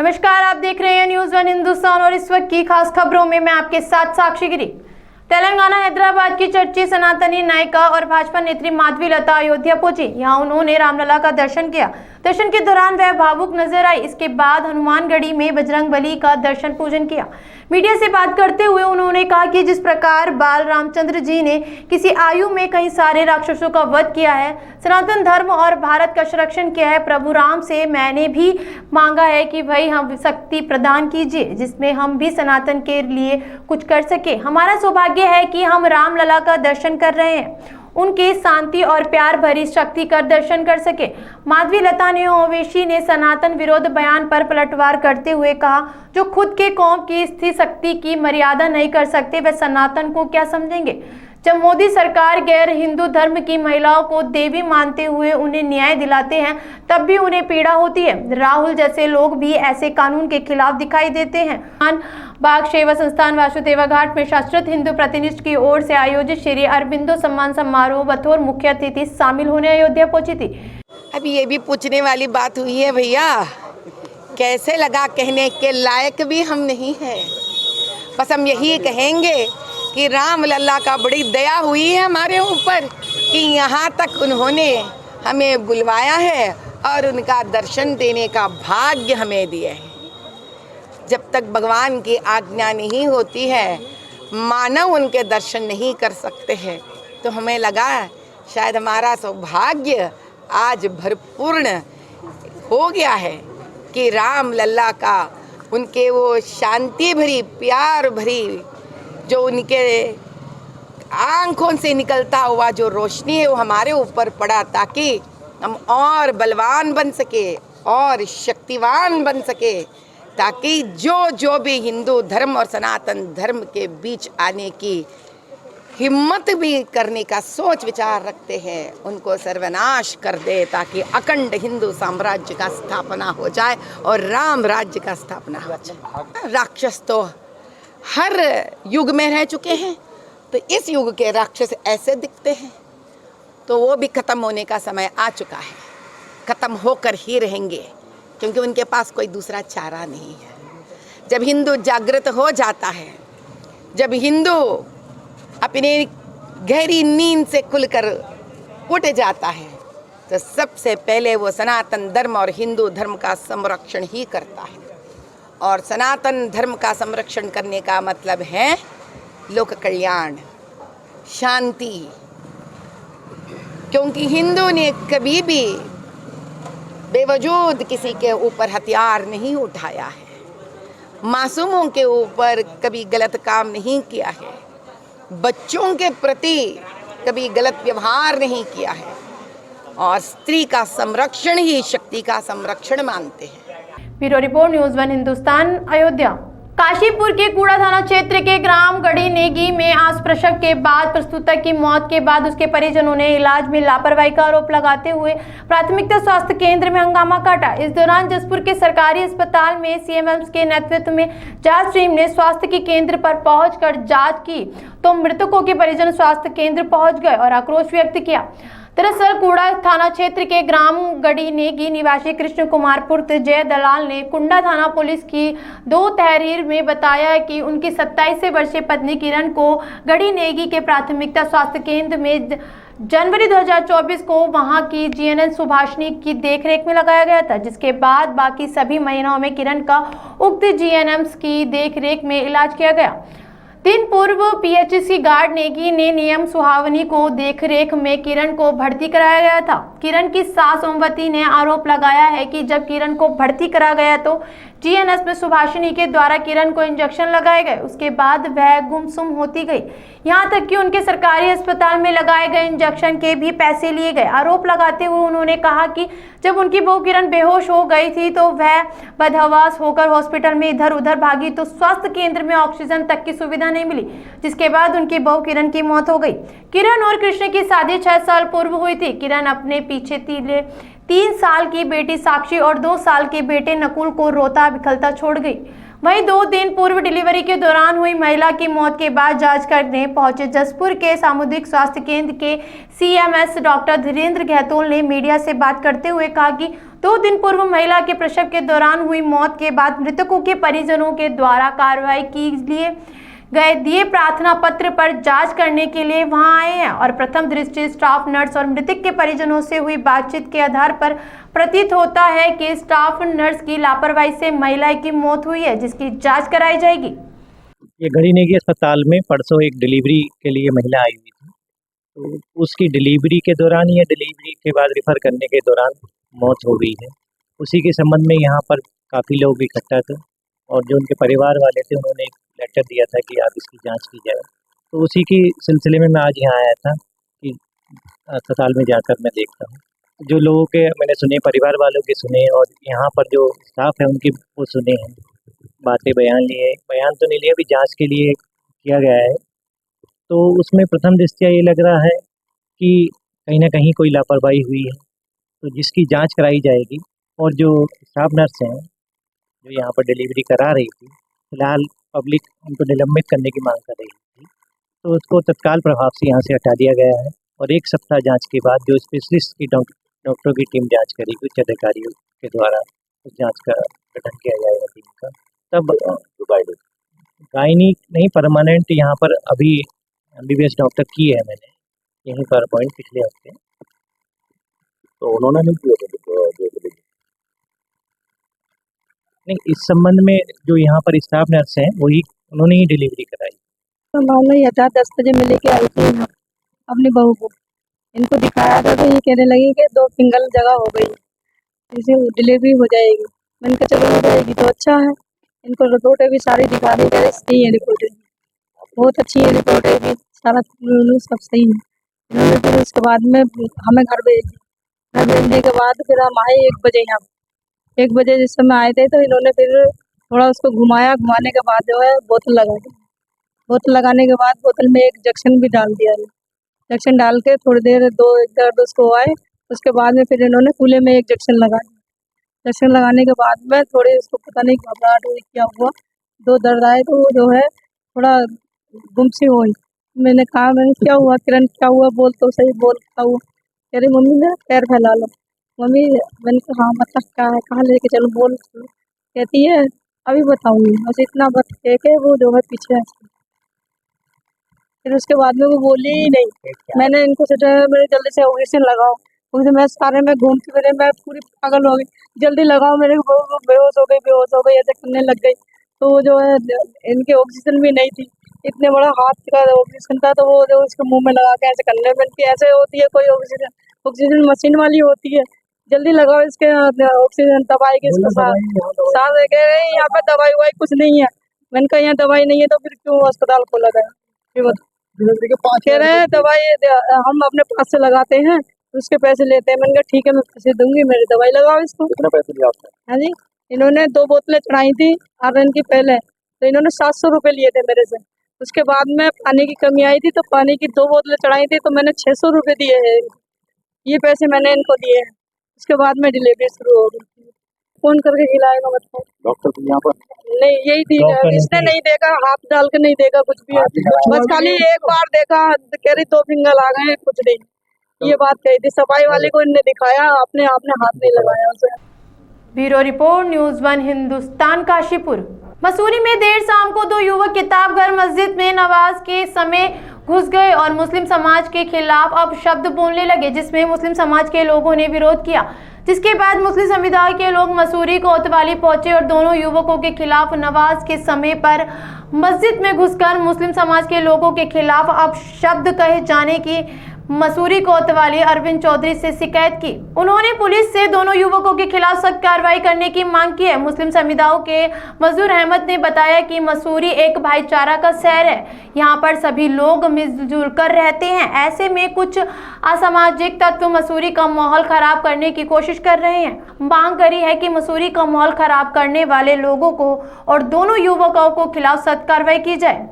नमस्कार, आप देख रहे हैं न्यूज़ वन हिंदुस्तान और इस वक्त की खास खबरों में मैं आपके साथ साक्षी गिरी। तेलंगाना हैदराबाद की चर्चित सनातनी नायिका और भाजपा नेत्री माधवी लता अयोध्या पहुंची। यहां उन्होंने रामलला का दर्शन किया। दर्शन के दौरान वह भावुक नजर आई। इसके बाद हनुमानगढ़ी में बजरंगबली का दर्शन पूजन किया। मीडिया से बात करते हुए उन्होंने कहा कि जिस प्रकार बाल रामचंद्र जी ने किसी आयु में कई सारे राक्षसों का वध किया है, सनातन धर्म और भारत का संरक्षण किया है, प्रभु राम से मैंने भी मांगा है कि भाई हम शक्ति प्रदान कीजिए जिसमें हम भी सनातन के लिए कुछ कर सके। हमारा सौभाग्य है कि हम रामलला का दर्शन कर रहे हैं, उनके शांति और प्यार भरी शक्ति का दर्शन कर सके। माधवी लता ने ओवैसी ने सनातन विरोध बयान पर पलटवार करते हुए कहा, जो खुद के कौम की स्थिर शक्ति की मर्यादा नहीं कर सकते वे सनातन को क्या समझेंगे। जब मोदी सरकार गैर हिंदू धर्म की महिलाओं को देवी मानते हुए उन्हें न्याय दिलाते हैं तब भी उन्हें पीड़ा होती है। राहुल जैसे लोग भी ऐसे कानून के खिलाफ दिखाई देते हैं। बाग सेवा संस्थान वासुदेवा घाट में शाश्वत हिंदू प्रतिनिधि की ओर से आयोजित श्री अरबिंदो सम्मान समारोह बतौर मुख्य अतिथि शामिल होने अयोध्या पहुंची थी। अभी ये भी पूछने वाली बात हुई है भैया, कैसे लगा कहने के लायक भी हम नहीं है। बस हम यही कहेंगे कि रामलला का बड़ी दया हुई है हमारे ऊपर कि यहाँ तक उन्होंने हमें बुलवाया है और उनका दर्शन देने का भाग्य हमें दिया है। जब तक भगवान की आज्ञा नहीं होती है, मानव उनके दर्शन नहीं कर सकते हैं। तो हमें लगा शायद हमारा सौभाग्य आज भरपूर्ण हो गया है कि रामलला का उनके वो शांति भरी प्यार भरी जो उनके आँखों से निकलता हुआ जो रोशनी है वो हमारे ऊपर पड़ा, ताकि हम और बलवान बन सके और शक्तिवान बन सके, ताकि जो भी हिंदू धर्म और सनातन धर्म के बीच आने की हिम्मत भी करने का सोच विचार रखते हैं उनको सर्वनाश कर दे, ताकि अखंड हिंदू साम्राज्य का स्थापना हो जाए और राम राज्य का स्थापना हो जाए। राक्षस तो हर युग में रह चुके हैं, तो इस युग के राक्षस ऐसे दिखते हैं, तो वो भी खत्म होने का समय आ चुका है। खत्म होकर ही रहेंगे क्योंकि उनके पास कोई दूसरा चारा नहीं है। जब हिंदू जागृत हो जाता है, जब हिंदू अपनी गहरी नींद से खुलकर उठ जाता है, तो सबसे पहले वो सनातन धर्म और हिंदू धर्म का संरक्षण ही करता है। और सनातन धर्म का संरक्षण करने का मतलब है लोक कल्याण, शांति। क्योंकि हिंदू ने कभी भी बेवजूद किसी के ऊपर हथियार नहीं उठाया है, मासूमों के ऊपर कभी गलत काम नहीं किया है, बच्चों के प्रति कभी गलत व्यवहार नहीं किया है, और स्त्री का संरक्षण ही शक्ति का संरक्षण मानते हैं। Bureau report, news one Hindustan, Ayodhya. Kashipur के कूड़ा थाना क्षेत्र के ग्राम गढ़ी नेगी में आज प्रसव के बाद प्रसूता की मौत के बाद उसके परिजनों ने इलाज में लापरवाही का आरोप लगाते हुए प्राथमिकता स्वास्थ्य केंद्र में हंगामा काटा। इस दौरान जसपुर के सरकारी अस्पताल में सीएमएमएस के नेतृत्व में जांच टीम ने स्वास्थ्य के केंद्र पर पहुंचकर जांच की तो मृतकों के परिजन स्वास्थ्य केंद्र पहुंच गए और आक्रोश व्यक्त किया। दरअसल कूड़ा थाना क्षेत्र के ग्राम गढ़ी नेगी निवासी कृष्ण कुमार पुत्र जय दलाल ने कुंडा थाना पुलिस की 2 तहरीर में बताया कि उनकी 27 वर्षीय पत्नी किरण को गढ़ी नेगी के प्राथमिकता स्वास्थ्य केंद्र में जनवरी 2024 को वहां की जीएनएन सुभाषिनी की देखरेख में लगाया गया था, जिसके बाद बाकी सभी महीनों में किरण का उक्त जीएनएम्स की देखरेख में इलाज किया गया। दिन पूर्व पीएचसी गार्ड नेगी ने नियम सुहावनी को देखरेख में किरण को भर्ती कराया गया था। किरण की सास ओमवती ने आरोप लगाया है कि जब किरण को भर्ती करा गया तो जीएनएस में सुभाषिनी के द्वारा किरण को इंजेक्शन लगाए गए, उसके बाद वह गुमसुम होती गई। यहां तक कि उनके सरकारी अस्पताल में लगाए गए इंजेक्शन के भी पैसे लिए गए। आरोप लगाते हुए उन्होंने कहा कि जब उनकी बहू किरण बेहोश हो गई थी तो वह बदहवास होकर हॉस्पिटल में इधर उधर भागी तो स्वास्थ्य केंद्र में ऑक्सीजन तक की सुविधा नहीं मिली, जिसके बाद उनकी बहू किरण की मौत हो गई। किरण और कृष्ण की शादी 6 साल पूर्व हुई थी। किरण अपने पीछे 3 साल की बेटी साक्षी और 2 साल के बेटे नकुल को रोता बिखलता छोड़ गई। वहीं 2 दिन पूर्व डिलीवरी के दौरान हुई महिला की मौत के बाद जांच करने पहुंचे जसपुर के सामुदायिक स्वास्थ्य केंद्र के सीएमएस डॉक्टर धीरेन्द्र गहतोल ने मीडिया से बात करते हुए कहा कि 2 दिन पूर्व महिला के प्रसव के दौरान हुई मौत के बाद मृतकों के परिजनों के द्वारा कार्रवाई के लिए गए दिए प्रार्थना पत्र पर जांच करने के लिए वहां आए हैं और प्रथम दृष्टि स्टाफ नर्स और मृतक के परिजनों से हुई बातचीत के आधार पर प्रतीत होता है कि स्टाफ नर्स की लापरवाही से महिला की मौत हुई है, जिसकी जांच कराई जाएगी। ये गढ़ी नेगी अस्पताल में परसों एक डिलीवरी के लिए महिला आई हुई थी, तो उसकी डिलीवरी के दौरान या डिलीवरी के बाद रेफर करने के दौरान मौत हो गई है। उसी के संबंध में यहाँ पर काफ़ी लोग इकट्ठा थे और जो उनके परिवार वाले थे उन्होंने एक लेटर दिया था कि आप इसकी जांच की जाए। तो उसी के सिलसिले में मैं आज यहाँ आया था कि अस्पताल में जाकर मैं देखता हूँ। जो लोगों के मैंने सुने, परिवार वालों के सुने और यहाँ पर जो स्टाफ है उनके वो सुने हैं, बातें बयान लिए, बयान तो नहीं लिए, अभी जांच के लिए किया गया है। तो उसमें प्रथम दृष्टया ये लग रहा है कि कहीं ना कहीं कोई लापरवाही हुई है, तो जिसकी जांच कराई जाएगी। और जो स्टाफ नर्स हैं जो यहाँ पर डिलीवरी करा रही थी, फिलहाल पब्लिक उनको निलंबित करने की मांग कर रही थी, तो उसको तत्काल प्रभाव से यहाँ से हटा दिया गया है और 1 सप्ताह जांच के बाद जो स्पेशलिस्ट की डॉक्टरों की टीम जांच करेगी, उच्च अधिकारियों के द्वारा उस जांच का गठन किया जाएगा टीम का। तब गायनी नहीं, परमानेंट यहाँ पर अभी MBBS डॉक्टर की है मैंने यहीं पर अपॉइंट पिछले हफ्ते। तो उन्होंने नहीं किया नहीं, इस संबंध में जो यहाँ पर स्टाफ नर्स हैं वही उन्होंने ही डिलीवरी कराई। तो मामला यह था, 10 बजे मैं लेके आई थी अपनी बहू को, इनको दिखाया था तो ये कहने लगी कि 2 फिंगल जगह हो गई, इसे डिलीवरी हो जाएगी। मैंने कहा चलो हो जाएगी तो अच्छा है। इनको रिपोर्टें भी सारी दिखा दी, कह रहे सही है, रिपोर्टें बहुत अच्छी है, रिपोर्टें भी सारा सब सही है। इन्होंने फिर उसके बाद में हमें घर भेज दिया। घर भेजने के बाद फिर हम आए 1 बजे यहाँ। 1 बजे जिस समय आए थे तो इन्होंने फिर थोड़ा उसको घुमाया, घुमाने के बाद जो है बोतल लगा दी। बोतल लगाने के बाद बोतल में एक इंजेक्शन भी डाल दिया। इंजेक्शन डाल के थोड़ी देर 2 दर्द उसको आए, उसके बाद में फिर इन्होंने कूल्हे में एक इंजेक्शन लगा दिया। इंजेक्शन लगाने के बाद में थोड़ी उसको पता नहीं घबराहट हुई क्या हुआ, 2 दर्द आए तो वो जो है थोड़ा गुमसी हुई। मैंने कहा, मैंने क्या हुआ किरण, क्या हुआ, बोल तो सही, बोल क्या हुआ। कह रही मम्मी मेरा पैर फैला लो। मम्मी, मैंने कहा हाँ मतलब क्या है, कहाँ लेके चलो, बोल। कहती है अभी बताऊंगी, बस इतना बत कह के वो जो है पीछे हंसी। फिर उसके बाद में वो बोली ही नहीं। मैंने इनको सोचा मेरे जल्दी से ऑपरेशन लगाओ, क्योंकि मैं सारे में घूमती फिर मैं पूरी पागल हो गई, जल्दी लगाओ। मेरे को बेहोश हो गई ऐसे करने लग गई। तो वो जो है इनके ऑक्सीजन भी नहीं थी, इतने बड़ा हाथ का ऑक्सीजन था, तो वो जो उसके मुंह में लगा के ऐसे करने में कि ऐसे होती है कोई ऑक्सीजन मशीन वाली होती है, जल्दी लगाओ इसके ऑक्सीजन दवाई के इसके साथ साथ कह रहे हैं यहाँ पे दवाई वाई कुछ नहीं है। मैंने कहा यहाँ दवाई नहीं है तो फिर क्यों अस्पताल खोला गया। कह रहे हैं दवाई हम अपने पास से लगाते हैं, उसके पैसे लेते हैं। मैंने कहा ठीक है मैं पैसे दूंगी, मेरी दवाई लगाओ इसको। कितने पैसे दिए आपने? हाँ जी, इन्होंने 2 बोतलें चढ़ाई थी RN की पहले, तो इन्होंने 700 रुपये लिए थे मेरे से। उसके बाद में पानी की कमी आई थी तो पानी की 2 बोतलें चढ़ाई थी, तो मैंने 600 रुपये दिए हैं। ये पैसे मैंने इनको दिए हैं। उसके बाद में डिलीवरी शुरू हो गई। फोन करके खिलाएगा मतलब डॉक्टर को यहाँ पर नहीं, यही थी, इसने नहीं देखा, हाथ डाल के नहीं देखा कुछ भी, बस खाली एक बार देखा, कह रही 2 फिंगल आ गए, कुछ नहीं, ये बात कही थी। सफाई वाले को इनने दिखाया, अपने आपने हाथ नहीं लगाया उसे। Bureau report, news 1 Hindustan, Kashipur. Mussoorie में देर शाम को 2 युवक किताब घर मस्जिद में नमाज के समय घुस गए और मुस्लिम समाज के खिलाफ अपशब्द बोलने लगे, जिसमें मुस्लिम समाज के लोगों ने विरोध किया। जिसके बाद मुस्लिम समुदाय के लोग मसूरी कोतवाली पहुंचे और दोनों युवकों के खिलाफ नमाज के समय पर मस्जिद में घुसकर मुस्लिम समाज के लोगों के खिलाफ अपशब्द कहे जाने की मसूरी कोतवाली अरविंद चौधरी से शिकायत की। उन्होंने पुलिस से दोनों युवकों के खिलाफ सख्त कार्रवाई करने की मांग की है। मुस्लिम समुदाय के मजदूर अहमद ने बताया कि मसूरी एक भाईचारा का शहर है, यहाँ पर सभी लोग मिलजुल कर रहते हैं। ऐसे में कुछ असामाजिक तत्व मसूरी का माहौल खराब करने की कोशिश कर रहे हैं। मांग करी है कि मसूरी का माहौल खराब करने वाले लोगों को और दोनों युवकों को खिलाफ सख्त कार्रवाई की जाए।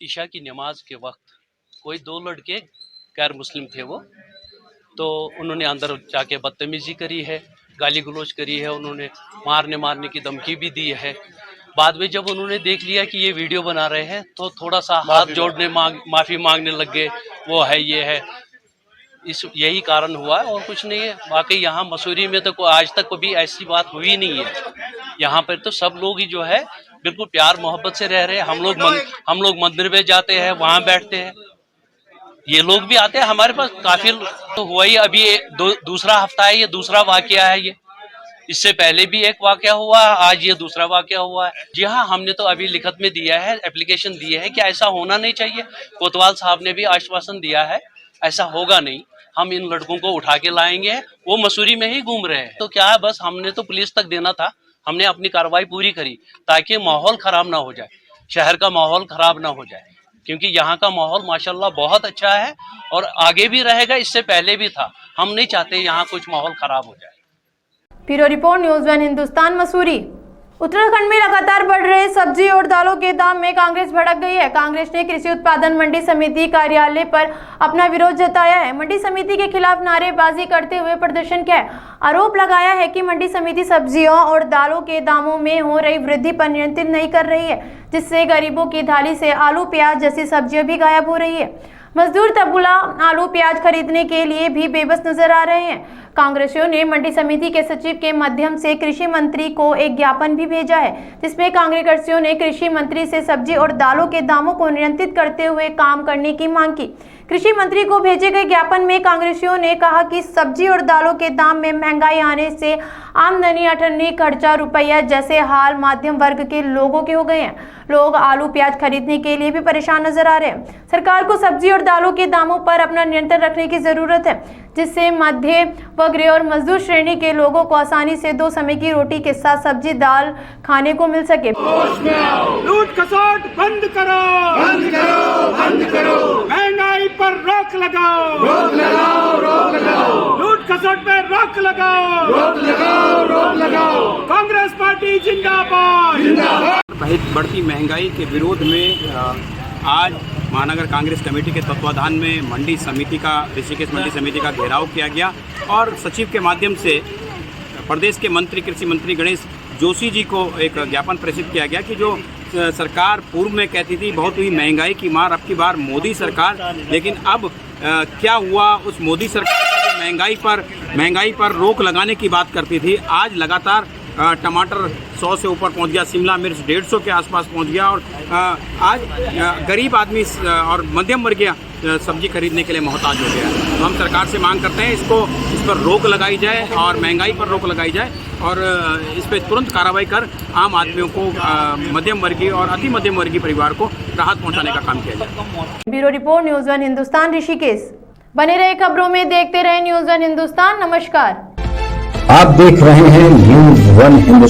ईशा की नमाज के वक्त कोई 2 लड़के गैर मुस्लिम थे वो, तो उन्होंने अंदर जाके बदतमीजी करी है, गाली गलौज करी है, उन्होंने मारने की धमकी भी दी है। बाद में जब उन्होंने देख लिया कि ये वीडियो बना रहे हैं तो थोड़ा सा हाथ जोड़ने माफ़ी मांगने लग गए, वो है ये है। इस यही कारण हुआ है और कुछ नहीं है। बाकी यहाँ मसूरी में तो आज तक कभी ऐसी बात हुई नहीं है। यहाँ पर तो सब लोग ही जो है बिल्कुल प्यार मोहब्बत से रह रहे हैं। हम लोग मंदिर में जाते हैं, वहाँ बैठते हैं, ये लोग भी आते हैं हमारे पास। काफी तो हुआ ही, अभी दूसरा हफ्ता है, ये दूसरा वाकया है। ये इससे पहले भी एक वाकया हुआ, आज ये दूसरा वाकया हुआ है। जी हाँ, हमने तो अभी लिखित में दिया है, एप्लीकेशन दिए है कि ऐसा होना नहीं चाहिए। कोतवाल साहब ने भी आश्वासन दिया है ऐसा होगा नहीं, हम इन लड़कों को उठा के लाएंगे। वो मसूरी में ही घूम रहे हैं तो क्या है, बस हमने तो पुलिस तक देना था। हमने अपनी कार्रवाई पूरी करी ताकि माहौल खराब ना हो जाए, शहर का माहौल खराब ना हो जाए, क्योंकि यहाँ का माहौल माशाल्लाह बहुत अच्छा है और आगे भी रहेगा, इससे पहले भी था। हम नहीं चाहते यहाँ कुछ माहौल खराब हो जाए। Bureau report, news one Hindustan, Mussoorie. Uttarakhand में लगातार बढ़ रहे सब्जी और दालों के दाम में कांग्रेस भड़क गई है। कांग्रेस ने कृषि उत्पादन मंडी समिति कार्यालय पर अपना विरोध जताया है। मंडी समिति के खिलाफ नारेबाजी करते हुए प्रदर्शन किया है। आरोप लगाया है कि मंडी समिति सब्जियों और दालों के दामों में हो रही वृद्धि पर नियंत्रित नहीं कर रही है, जिससे गरीबों की थाली से आलू प्याज जैसी सब्जियां भी गायब हो रही है। मजदूर तबुला आलू प्याज खरीदने के लिए भी बेबस नजर आ रहे हैं। कांग्रेसियों ने मंडी समिति के सचिव के माध्यम से कृषि मंत्री को एक ज्ञापन भी भेजा है, जिसमें कांग्रेसियों ने कृषि मंत्री से सब्जी और दालों के दामों को नियंत्रित करते हुए काम करने की मांग की। कृषि मंत्री को भेजे गए ज्ञापन में कांग्रेसियों ने कहा कि सब्जी और दालों के दाम में महंगाई आने से आमदनी, अठन्नी, खर्चा, रुपया जैसे हाल मध्यम वर्ग के लोगों के हो गए हैं। लोग आलू प्याज खरीदने के लिए भी परेशान नजर आ रहे हैं। सरकार को सब्जी और दालों के दामों पर अपना नियंत्रण रखने की जरूरत है, जिससे मध्य वर्ग और मजदूर श्रेणी के लोगों को आसानी से 2 समय की रोटी के साथ सब्जी दाल खाने को मिल सके। लूट खसोट बंद करो, बंद करो, बंद करो। महंगाई पर रोक लगाओ, रोक लगाओ, रोक लगाओ। लूट खसोट पर रोक लगाओ, रोक लगाओ, रोक लगाओ। कांग्रेस पार्टी जिंदाबाद, जिंदाबाद। बढ़ती महंगाई के विरोध में आज महानगर कांग्रेस कमेटी के तत्वाधान में मंडी समिति का, ऋषिकेश मंडी समिति का घेराव किया गया और सचिव के माध्यम से प्रदेश के मंत्री, कृषि मंत्री गणेश जोशी जी को एक ज्ञापन प्रेषित किया गया कि जो सरकार पूर्व में कहती थी बहुत ही महंगाई की मार, अब की बार मोदी सरकार, लेकिन अब क्या हुआ, उस मोदी सरकार का जो महंगाई पर रोक लगाने की बात करती थी, आज लगातार टमाटर 100 से ऊपर पहुंच गया, शिमला मिर्च 150 के आसपास पहुंच गया और आज गरीब आदमी और मध्यम वर्गीय सब्जी खरीदने के लिए मोहताज हो गया। तो हम सरकार से मांग करते हैं इस पर रोक लगाई जाए और महंगाई पर रोक लगाई जाए और इस पर तुरंत कार्रवाई कर आम आदमियों को, मध्यम वर्गीय और अति मध्यम वर्गीय परिवार को राहत पहुँचाने का काम किया जाए। Bureau report, news one Hindustan, Rishikesh. बने रहे खबरों में, देखते रहे न्यूज़ वन हिंदुस्तान। नमस्कार। आप देख रहे हैं न्यूज़ वन हिंदुस्तान।